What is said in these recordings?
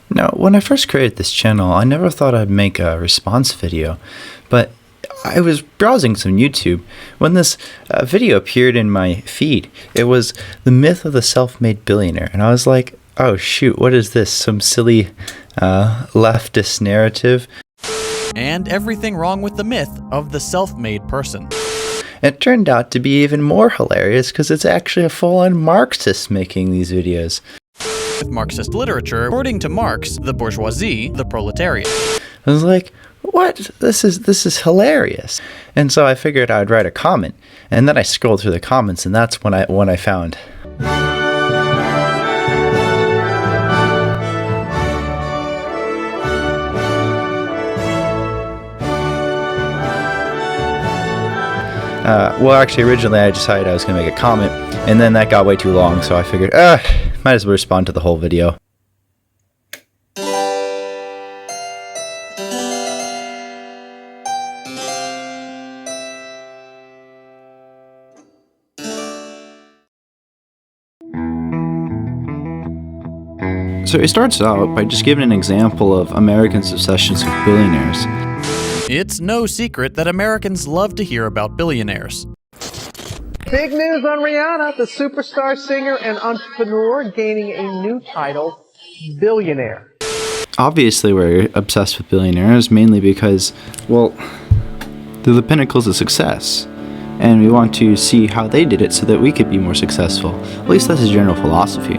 Now, when I first created this channel, I never thought I'd make a response video, but I was browsing some YouTube when this video appeared in my feed. It was The Myth of the Self-Made Billionaire, and I was like, oh shoot, what is this? Some silly leftist narrative? And everything wrong with the myth of the self-made person. It turned out to be even more hilarious because it's actually a full-on Marxist making these videos. With Marxist literature, according to Marx, the bourgeoisie, the proletariat. I was like, what? This is hilarious. And so I figured I'd write a comment, and then I scrolled through the comments, and that's when I found. Well, actually, originally I decided I was going to make a comment, and then that got way too long, so I figured, might as well respond to the whole video. So he starts out by just giving an example of Americans' obsessions with billionaires. It's no secret that Americans love to hear about billionaires. Big news on Rihanna, the superstar singer and entrepreneur gaining a new title, Billionaire. Obviously, we're obsessed with billionaires, mainly because, well, they're the pinnacles of success. And we want to see how they did it so that we could be more successful. At least that's his general philosophy.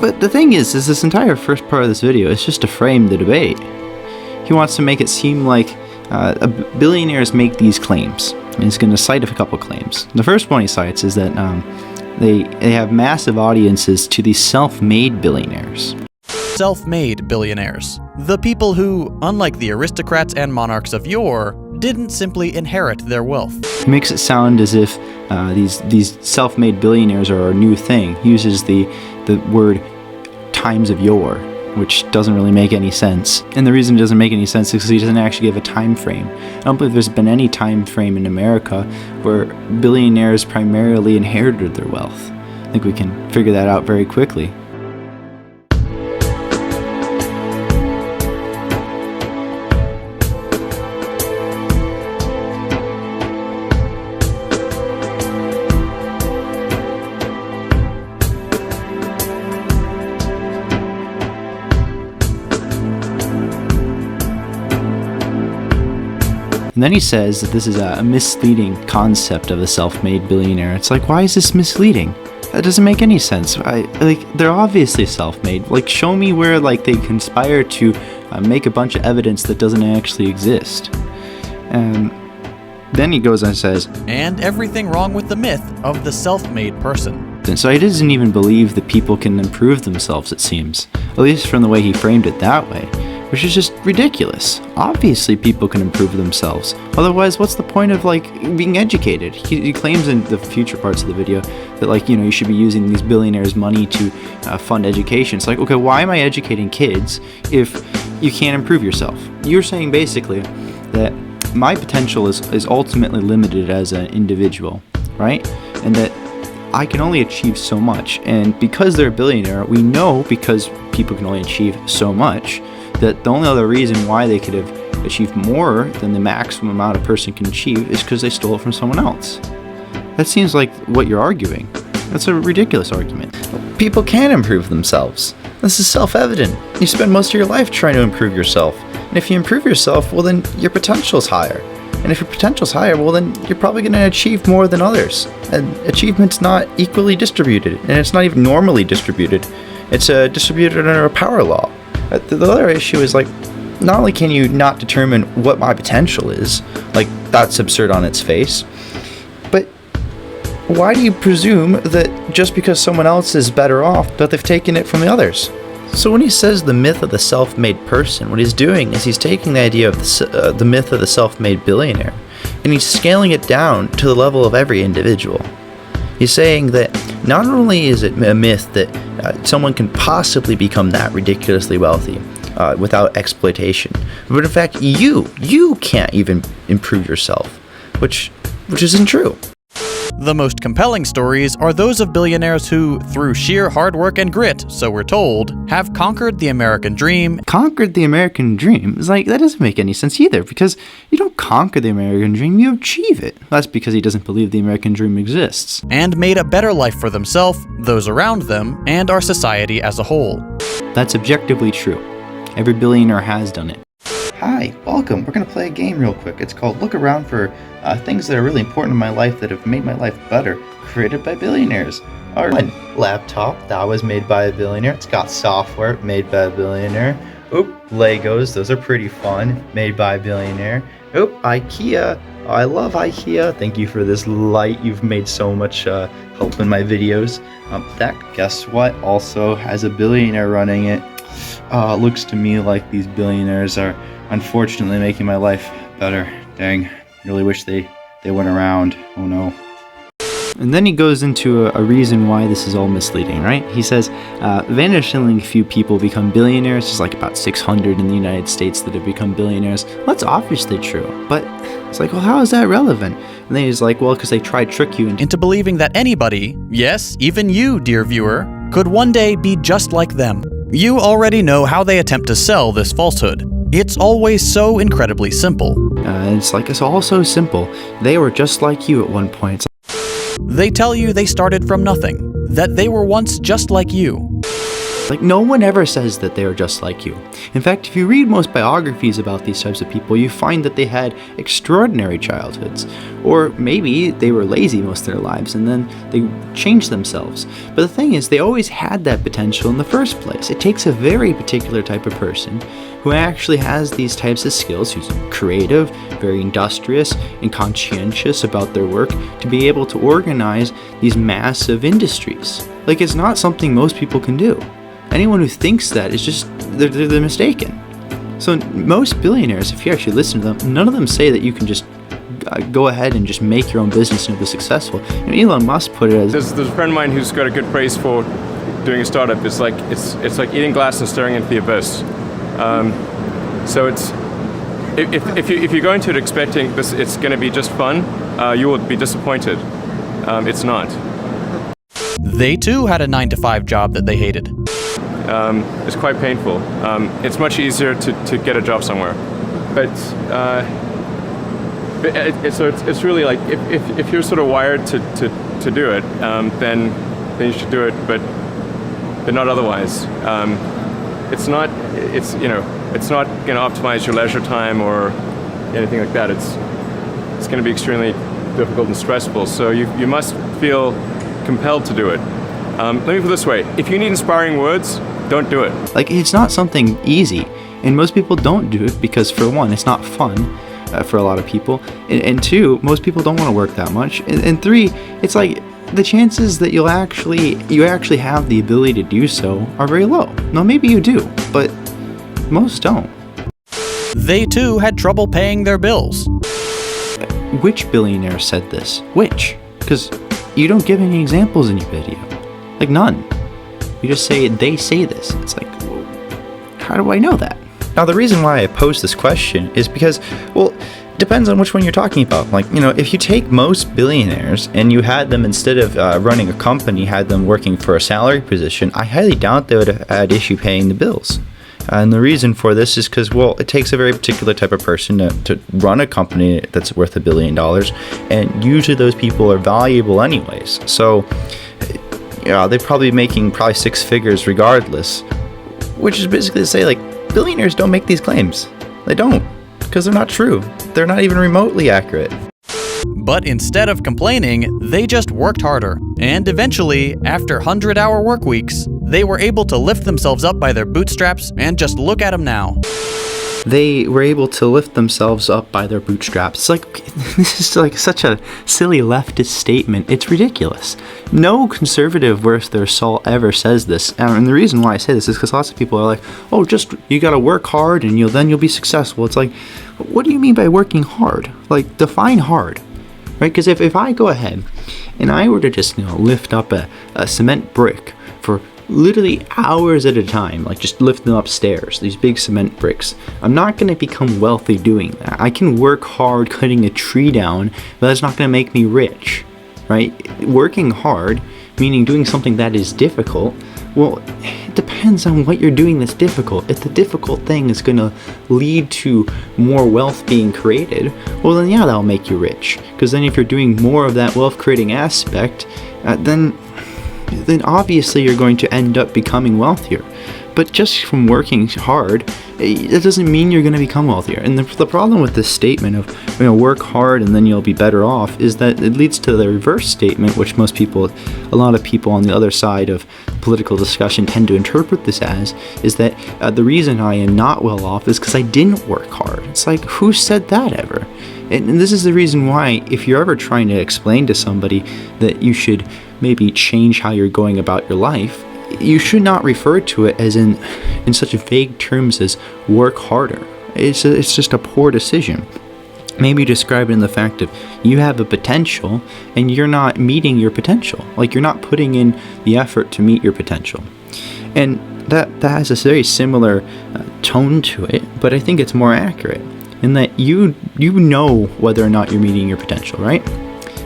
But the thing is this entire first part of this video is just to frame the debate. He wants to make it seem like billionaires make these claims, and he's going to cite a couple claims. The first one he cites is that they have massive audiences to these self-made billionaires. Self-made billionaires. The people who, unlike the aristocrats and monarchs of yore, didn't simply inherit their wealth. He makes it sound as if these self-made billionaires are a new thing. He uses the word times of yore, which doesn't really make any sense. And the reason it doesn't make any sense is because he doesn't actually give a time frame. I don't believe there's been any time frame in America where billionaires primarily inherited their wealth. I think we can figure that out very quickly. And then he says that this is a misleading concept of the self-made billionaire. It's like, why is this misleading? That doesn't make any sense. They're obviously self-made. Like, show me where they conspire to make a bunch of evidence that doesn't actually exist. And then he goes and says, and everything wrong with the myth of the self-made person. And so he doesn't even believe that people can improve themselves, it seems. At least from the way he framed it that way. Which is just ridiculous. Obviously people can improve themselves. Otherwise, what's the point of being educated? He claims in the future parts of the video that you should be using these billionaires' money to fund education. It's like, okay, why am I educating kids if you can't improve yourself? You're saying basically that my potential is ultimately limited as an individual, right? And that I can only achieve so much. And because they're a billionaire, we know, because people can only achieve so much, that the only other reason why they could have achieved more than the maximum amount a person can achieve is because they stole it from someone else. That seems like what you're arguing. That's a ridiculous argument. People can improve themselves. This is self-evident. You spend most of your life trying to improve yourself. And if you improve yourself, well then your potential's higher. And if your potential's higher, well then you're probably going to achieve more than others. And achievement's not equally distributed, and it's not even normally distributed. It's distributed under a power law. The other issue is not only can you not determine what my potential is, that's absurd on its face, but why do you presume that just because someone else is better off, that they've taken it from the others? So when he says the myth of the self-made person, what he's doing is he's taking the idea of the myth of the self-made billionaire, and he's scaling it down to the level of every individual. He's saying that not only is it a myth that someone can possibly become that ridiculously wealthy without exploitation, but in fact you can't even improve yourself, which isn't true. The most compelling stories are those of billionaires who, through sheer hard work and grit, so we're told, have conquered the American dream. Conquered the American dream? It's like, that doesn't make any sense either, because you don't conquer the American dream, you achieve it. That's because he doesn't believe the American dream exists. And made a better life for themselves, those around them, and our society as a whole. That's objectively true. Every billionaire has done it. Hi, welcome. We're going to play a game real quick. It's called Look Around for Things That Are Really Important in My Life That Have Made My Life Better, created by billionaires. Our laptop, that was made by a billionaire. It's got software, made by a billionaire. Oop, Legos, those are pretty fun, made by a billionaire. Oop, IKEA. Oh, I love IKEA. Thank you for this light. You've made so much help in my videos. That, guess what, also has a billionaire running it. Looks to me like these billionaires are unfortunately making my life better. Dang, really wish they weren't around. Oh no. And then he goes into a reason why this is all misleading, right? He says, vanishingly few people become billionaires. There's like about 600 in the United States that have become billionaires. Well, that's obviously true, but it's like, well, how is that relevant? And then he's like, well, because they try to trick you into believing that anybody, yes, even you, dear viewer, could one day be just like them. You already know how they attempt to sell this falsehood. It's always so incredibly simple. It's all so simple. They were just like you at one point. They tell you they started from nothing, that they were once just like you. Like, no one ever says that they are just like you. In fact, if you read most biographies about these types of people, you find that they had extraordinary childhoods. Or maybe they were lazy most of their lives and then they changed themselves. But the thing is, they always had that potential in the first place. It takes a very particular type of person who actually has these types of skills, who's creative, very industrious, and conscientious about their work, to be able to organize these massive industries. Like, it's not something most people can do. Anyone who thinks that is just, they're mistaken. So most billionaires, if you actually listen to them, none of them say that you can just go ahead and just make your own business and be successful. Elon Musk put it as... There's a friend of mine who's got a good phrase for doing a startup. It's like eating glass and staring into the abyss. So it's if you go into it expecting this, it's going to be just fun, you will be disappointed. It's not. They too had a 9-to-5 job that they hated. It's quite painful. It's much easier to get a job somewhere, but it's really like if you're sort of wired to do it, then you should do it, but not otherwise. It's not going to optimize your leisure time or anything like that. It's going to be extremely difficult and stressful. So you must feel compelled to do it. Let me put it this way: if you need inspiring words, don't do it. Like, it's not something easy, and most people don't do it because, for one, it's not fun for a lot of people, and two, most people don't want to work that much, and three, it's like the chances that you actually have the ability to do so are very low. Now, maybe you do, but most don't. They too had trouble paying their bills. Which billionaire said this? Which? Because you don't give any examples in your video. Like, none. You just say, they say this. It's like, well, how do I know that? Now, the reason why I pose this question is because, well, depends on which one you're talking about. Like, if you take most billionaires and you had them, instead of running a company, had them working for a salary position, I highly doubt they would have had issue paying the bills. And the reason for this is because, well, it takes a very particular type of person to run a company that's worth $1 billion, and usually those people are valuable anyways. So, they're probably making 6 figures regardless, which is basically to say, like, billionaires don't make these claims. They don't, because they're not true. They're not even remotely accurate. But instead of complaining, they just worked harder. And eventually, after 100-hour work weeks, they were able to lift themselves up by their bootstraps, and just look at them now. they were able to lift themselves up by their bootstraps. It's like, this is like such a silly leftist statement. It's ridiculous. No conservative worth their salt ever says this. And the reason why I say this is because lots of people are like, oh, just, you gotta work hard and you'll be successful. It's like, what do you mean by working hard? Like, define hard, right? Because if I go ahead and I were to just, lift up a cement brick for literally hours at a time, like just lift them upstairs, these big cement bricks, I'm not going to become wealthy doing that. I can work hard cutting a tree down, but that's not going to make me rich, right? Working hard, meaning doing something that is difficult, well, it depends on what you're doing that's difficult. If the difficult thing is going to lead to more wealth being created, well then yeah, that'll make you rich. Because then if you're doing more of that wealth creating aspect, then obviously you're going to end up becoming wealthier. But just from working hard, that doesn't mean you're going to become wealthier. And the problem with this statement of, work hard and then you'll be better off, is that it leads to the reverse statement, which a lot of people on the other side of political discussion tend to interpret this as, is that the reason I am not well off is because I didn't work hard. It's like, who said that ever? And this is the reason why, if you're ever trying to explain to somebody that you should maybe change how you're going about your life, you should not refer to it as in such vague terms as work harder. It's just a poor decision. Maybe describe it in the fact of you have a potential and you're not meeting your potential. Like, you're not putting in the effort to meet your potential. And that has a very similar tone to it, but I think it's more accurate in that you know whether or not you're meeting your potential, right?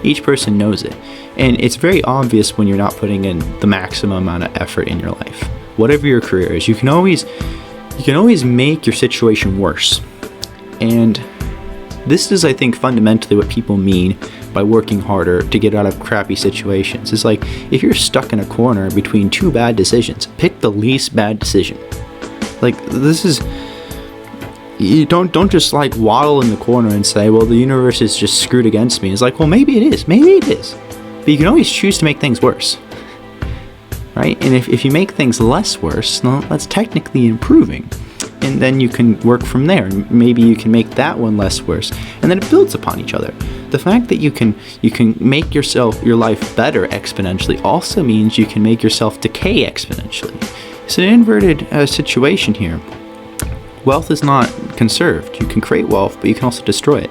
Each person knows it. And it's very obvious when you're not putting in the maximum amount of effort in your life. Whatever your career is, you can always make your situation worse. And this is, I think, fundamentally what people mean by working harder to get out of crappy situations. It's like, if you're stuck in a corner between two bad decisions, pick the least bad decision. Like, this is... You don't just like waddle in the corner and say, well, the universe is just screwed against me. It's like, well, maybe it is. But you can always choose to make things worse, right? And if you make things less worse, well, that's technically improving. And then you can work from there. And maybe you can make that one less worse. And then it builds upon each other. The fact that you can make your life better exponentially also means you can make yourself decay exponentially. It's an inverted situation here. Wealth is not conserved. You can create wealth, but you can also destroy it.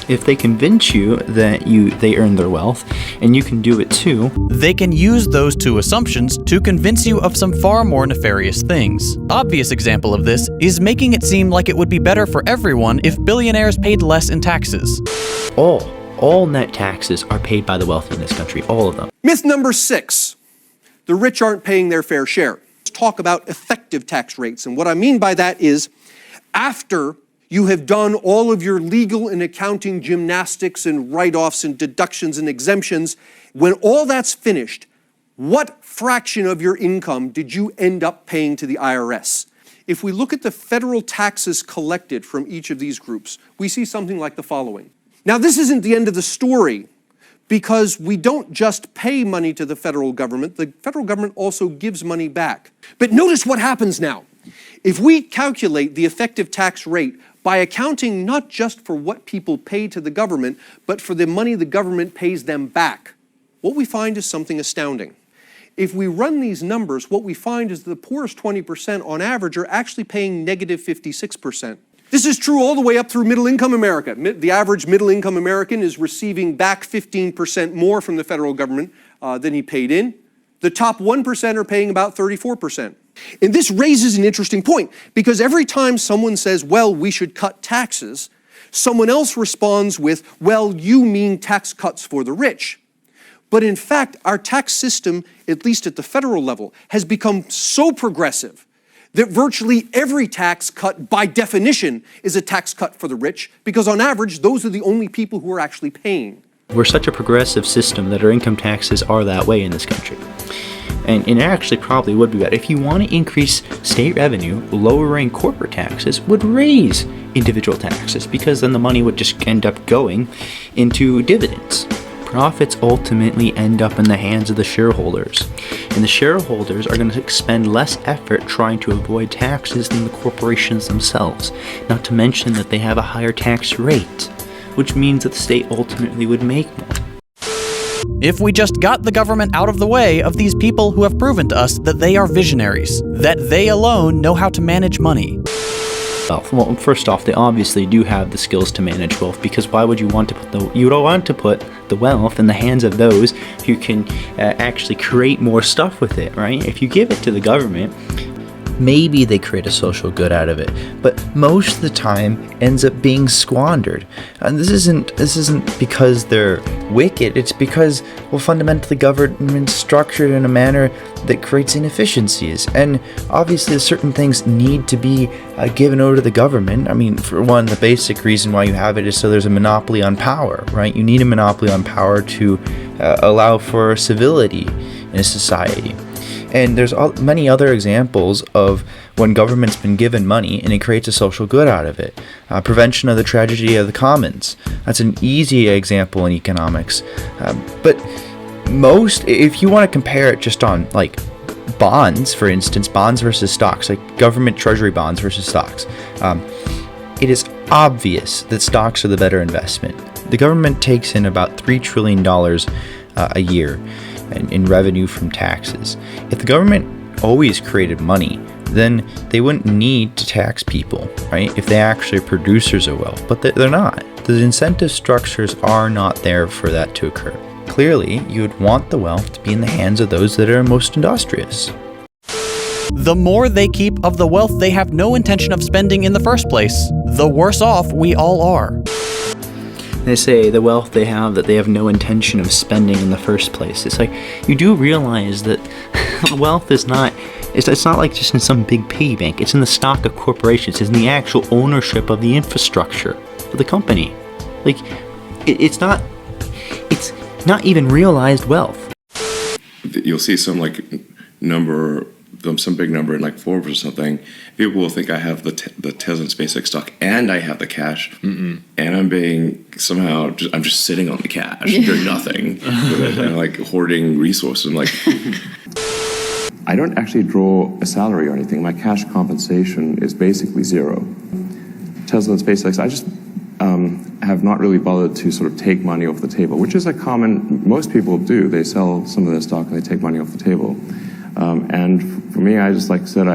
If they convince you that they earned their wealth, and you can do it too, they can use those two assumptions to convince you of some far more nefarious things. Obvious example of this is making it seem like it would be better for everyone if billionaires paid less in taxes. All net taxes are paid by the wealthy in this country, all of them. Myth number 6, the rich aren't paying their fair share. Let's talk about effective tax rates. And what I mean by that is, after you have done all of your legal and accounting gymnastics and write-offs and deductions and exemptions, when all that's finished, what fraction of your income did you end up paying to the IRS? If we look at the federal taxes collected from each of these groups, we see something like the following. Now, this isn't the end of the story, because we don't just pay money to the federal government also gives money back. But notice what happens now. If we calculate the effective tax rate by accounting not just for what people pay to the government, but for the money the government pays them back, what we find is something astounding. If we run these numbers, what we find is the poorest 20% on average are actually paying negative 56%. This is true all the way up through middle-income America. The average middle-income American is receiving back 15% more from the federal government than he paid in. The top 1% are paying about 34%. And this raises an interesting point, because every time someone says, well, we should cut taxes, someone else responds with, well, you mean tax cuts for the rich. But in fact, our tax system, at least at the federal level, has become so progressive that virtually every tax cut, by definition, is a tax cut for the rich, because on average, those are the only people who are actually paying. We're such a progressive system that our income taxes are that way in this country. And it actually probably would be better. If you want to increase state revenue, lowering corporate taxes would raise individual taxes, because then the money would just end up going into dividends. profits ultimately end up in the hands of the shareholders. And the shareholders are going to expend less effort trying to avoid taxes than the corporations themselves, not to mention that they have a higher tax rate, which means that the state ultimately would make more. If we just got the government out of the way of these people who have proven to us that they are visionaries, that they alone know how to manage money. Well, first off, they obviously do have the skills to manage wealth, because why would you want to put the wealth in the hands of those who can actually create more stuff with it, right? If you give it to the government, maybe they create a social good out of it, but most of the time ends up being squandered. And this isn't because they're wicked. It's because, well, fundamentally government's structured in a manner that creates inefficiencies, and obviously certain things need to be given over to the government. I mean, for one, the basic reason why you have it is so there's a monopoly on power, right? You need a monopoly on power to allow for civility in a society. And there's many other examples of when government's been given money and it creates a social good out of it. Prevention of the tragedy of the commons. That's an easy example in economics. But if you want to compare it just on like bonds, for instance, bonds versus stocks, like government treasury bonds versus stocks, it is obvious that stocks are the better investment. The government takes in about $3 trillion a year in revenue from taxes. If the government always created money, then they wouldn't need to tax people, right? If they actually are producers of wealth, but they're not. The incentive structures are not there for that to occur. Clearly, you would want the wealth to be in the hands of those that are most industrious. The more they keep of the wealth they have no intention of spending in the first place, the worse off we all are. They say the wealth they have that they have no intention of spending in the first place. It's like, you do realize that wealth is not, it's not like just in some big piggy bank. It's in the stock of corporations. It's in the actual ownership of the infrastructure of the company. Like, it's not even realized wealth. You'll see some like number, some big number in like Forbes or something. People will think I have the Tesla and SpaceX stock and I have the cash, and I'm being somehow I'm just sitting on the cash, doing nothing with it, and like hoarding resources. I'm like, I don't actually draw a salary or anything. My cash compensation is basically zero. Tesla and SpaceX, I just have not really bothered to sort of take money off the table, which is a common, most people do. They sell some of their stock and they take money off the table. And for me, I just like said,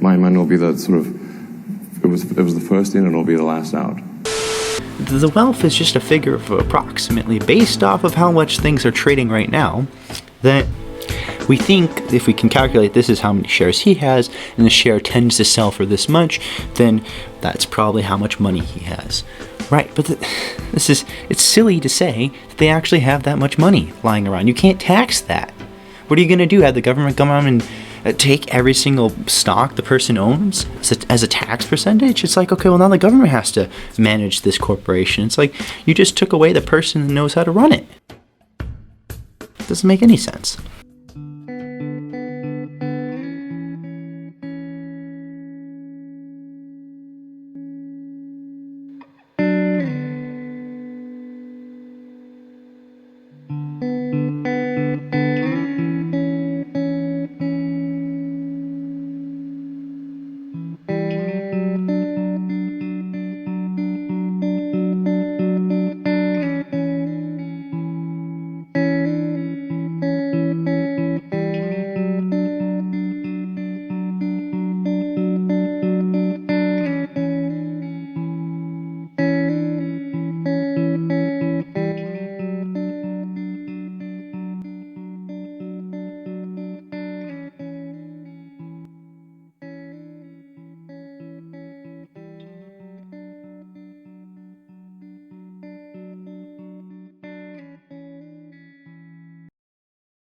my money will be the sort of, it was the first in and it'll be the last out. The wealth is just a figure of approximately, based off of how much things are trading right now, that we think if we can calculate this is how many shares he has, and the share tends to sell for this much, then that's probably how much money he has. Right, but it's silly to say that they actually have that much money lying around. You can't tax that. What are you going to do? Have the government come out and take every single stock the person owns as a tax percentage? It's like, okay, well, now the government has to manage this corporation. It's like you just took away the person who knows how to run it. It doesn't make any sense.